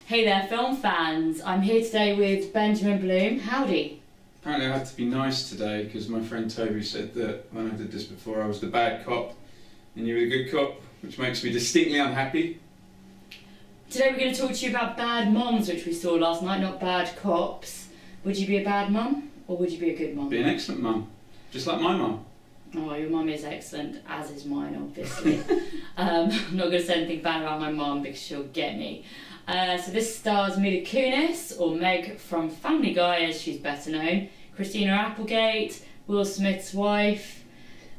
Hey there, film fans. I'm here today with Benjamin Bloom. Howdy. Apparently I had to be nice today because my friend Toby said that when I did this before I was the bad cop and you were the good cop, which makes me distinctly unhappy. Today we're going to talk to you about bad moms, which we saw last night, not bad cops. Would you be a bad mum or would you be a good mum? Be an excellent mum, just like my mum. Oh, your mum is excellent, as is mine, obviously. I'm not going to say anything bad about my mum because she'll get me. So this stars Mila Kunis, or Meg from Family Guy as she's better known, Christina Applegate, Will Smith's wife,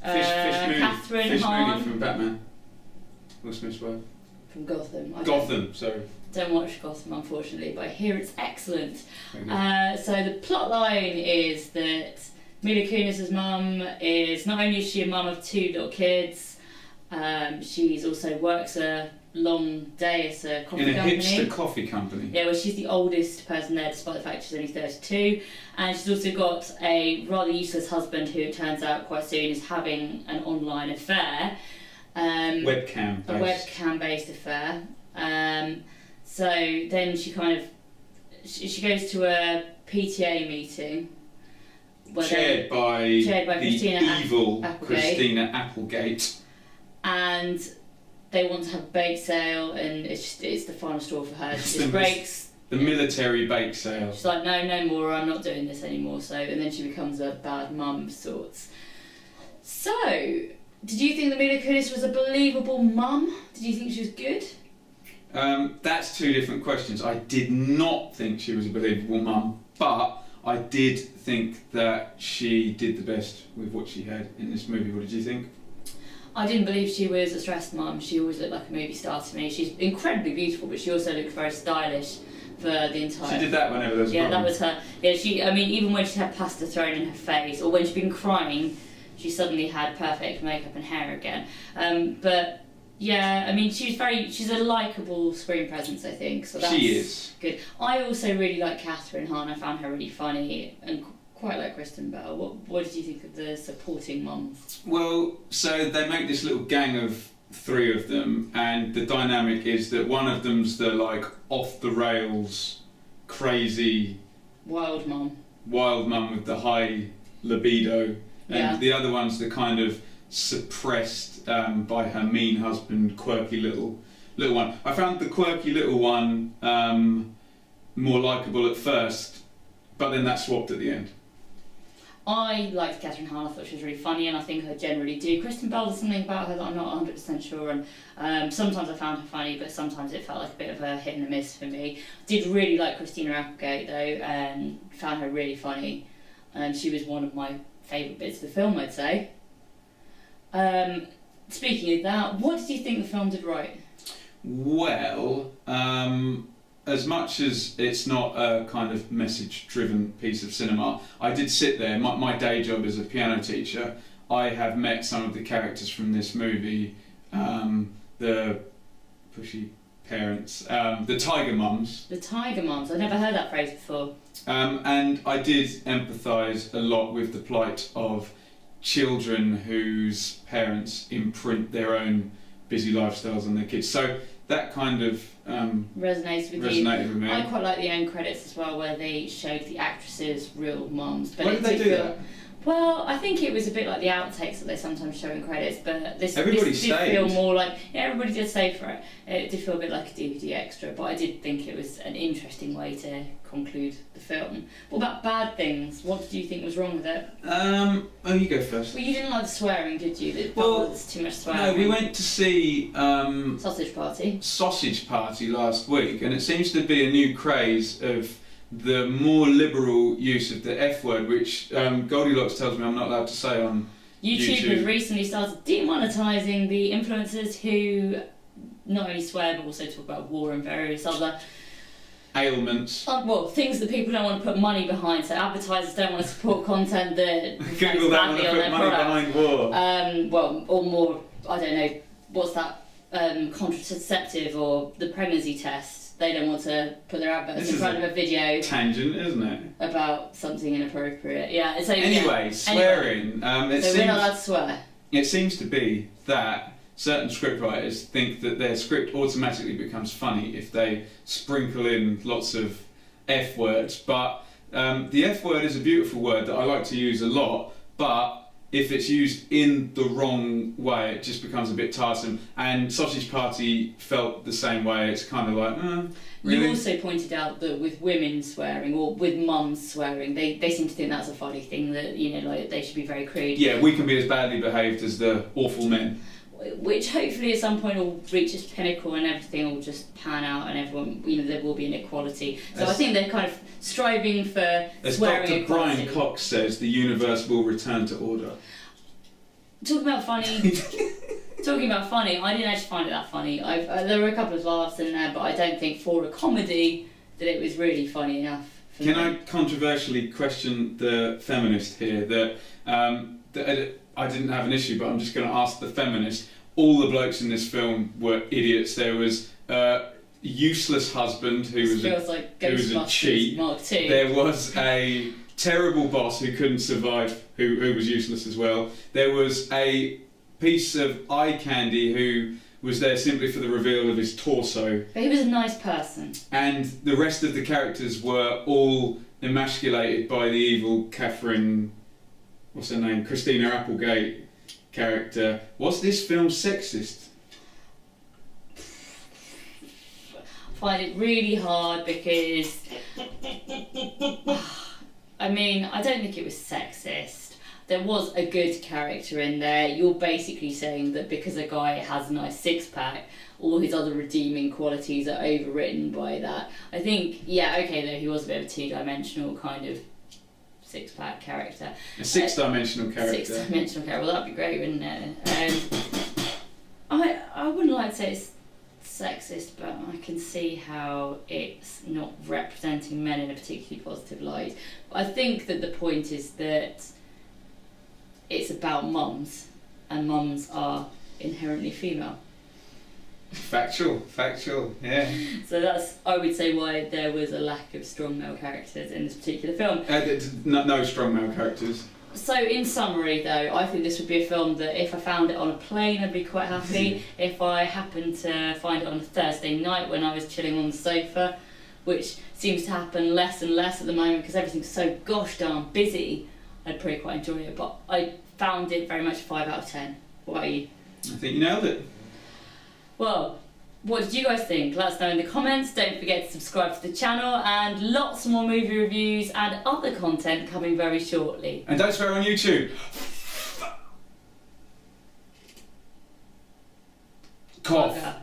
Catherine Hahn. From Batman. Will Smith's wife. From Gotham. Sorry. Don't watch Gotham, unfortunately, but I hear it's excellent. So the plot line is that Mila Kunis' mum is, not only is she a mum of 2 little kids, she's also works a long day as a coffee company. In a hipster coffee company. Yeah, well, she's the oldest person there, despite the fact she's only 32. And she's also got a rather useless husband who, it turns out quite soon, is having an online affair. Webcam-based affair. So then she she goes to a PTA meeting. Chaired by the evil Christina Applegate. And they want to have a bake sale, and it's the final straw for her. She just breaks the military bake sale. She's like, no more, I'm not doing this anymore. So, and then she becomes a bad mum of sorts. So, did you think that Mila Kunis was a believable mum? Did you think she was good? That's 2 different questions. I did not think she was a believable mum, but I did think that she did the best with what she had in this movie. What did you think? I didn't believe she was a stressed mum. She always looked like a movie star to me. She's incredibly beautiful, but she also looked very stylish for the entire... She did that whenever there was a problem. That was her. Yeah, even when she had pasta thrown in her face, or when she'd been crying, she suddenly had perfect makeup and hair again. But yeah, she's a likeable screen presence, I think. So that's she is. Good. I also really like Catherine Hahn. I found her really funny and quite like Kristen Bell. What did you think of the supporting mums? Well, so they make this little gang of 3 of them, and the dynamic is that one of them's the off the rails, crazy, wild mum with the high libido, and the other one's the kind of suppressed by her mean husband, quirky little one. I found the quirky little one more likeable at first, but then that swapped at the end. I liked Catherine Hahn. I thought she was really funny, and I think I generally do. Kristen Bell, there's something about her that I'm not 100% sure on. Sometimes I found her funny, but sometimes it felt like a bit of a hit and a miss for me. Did really like Christina Applegate, though, and found her really funny. And she was one of my favourite bits of the film, I'd say. Speaking of that, what did you think the film did right? Well, as much as it's not a kind of message-driven piece of cinema, I did sit there. My day job is a piano teacher. I have met some of the characters from this movie, the pushy parents, the tiger mums. The tiger mums. I've never heard that phrase before. And I did empathise a lot with the plight of children whose parents imprint their own busy lifestyles on their kids. So that kind of resonated with me. I quite like the end credits as well, where they showed the actresses' real mums. Why did they do that? Well, I think it was a bit like the outtakes that they sometimes show in credits, but this did stayed. Feel more like... Yeah, everybody did stay for it. It did feel a bit like a DVD extra, but I did think it was an interesting way to conclude the film. What about bad things? What did you think was wrong with it? You go first. Well, you didn't like the swearing, did you? There's too much swearing. No, we went to see... Sausage Party last week, and it seems to be a new craze of the more liberal use of the F word, which Goldy Loxx tells me I'm not allowed to say on YouTube. Has recently started demonetising the influencers who not only swear but also talk about war and various other ailments. Things that people don't want to put money behind. So advertisers don't want to support content that Google don't want to put money behind war. Or more, I don't know, what's that contraceptive or the pregnancy test. They don't want to put their adverts in front of a video. Tangent, isn't it? About something inappropriate. Yeah. So anyway, swearing. So we're not allowed to swear. It seems to be that certain scriptwriters think that their script automatically becomes funny if they sprinkle in lots of F words. But the F word is a beautiful word that I like to use a lot, but if it's used in the wrong way, it just becomes a bit tiresome. And Sausage Party felt the same way. It's kind of like, really? You also pointed out that with women swearing, or with mums swearing, they seem to think that's a funny thing, that, you know, like they should be very crude. Yeah, we can be as badly behaved as the awful men. Which hopefully at some point will reach its pinnacle and everything will just pan out and everyone, you know, there will be an equality. So I think they're kind of striving for swearing Dr. equality. Brian Cox says, the universe will return to order. Talking about funny, I didn't actually find it that funny. There were a couple of laughs in there, but I don't think for a comedy that it was really funny enough. Can I controversially question the feminist here that I didn't have an issue, but I'm just going to ask the feminist. All the blokes in this film were idiots. There was a useless husband who was a cheat. Mark II. There was a terrible boss who couldn't survive, who was useless as well. There was a piece of eye candy who was there simply for the reveal of his torso. But he was a nice person. And the rest of the characters were all emasculated by the evil Catherine... what's her name? Christina Applegate character. Was this film sexist? I find it really hard because I mean, I don't think it was sexist. There was a good character in there. You're basically saying that because a guy has a nice six-pack, all his other redeeming qualities are overwritten by that. I think, yeah, okay, though, he was a bit of a two-dimensional kind of six-pack character. A six-dimensional character. Six-dimensional character. Well, that'd be great, wouldn't it? I wouldn't like to say it's sexist, but I can see how it's not representing men in a particularly positive light. I think that the point is that it's about mums, and mums are inherently female. Factual, yeah. So that's, I would say, why there was a lack of strong male characters in this particular film. No strong male characters. So in summary though, I think this would be a film that if I found it on a plane I'd be quite happy. If I happened to find it on a Thursday night when I was chilling on the sofa, which seems to happen less and less at the moment because everything's so gosh darn busy, I'd probably quite enjoy it. But I found it very much 5 out of 10. What about you? I think you nailed it. Well, what did you guys think? Let us know in the comments. Don't forget to subscribe to the channel, and lots more movie reviews and other content coming very shortly. And don't swear on YouTube. Cough.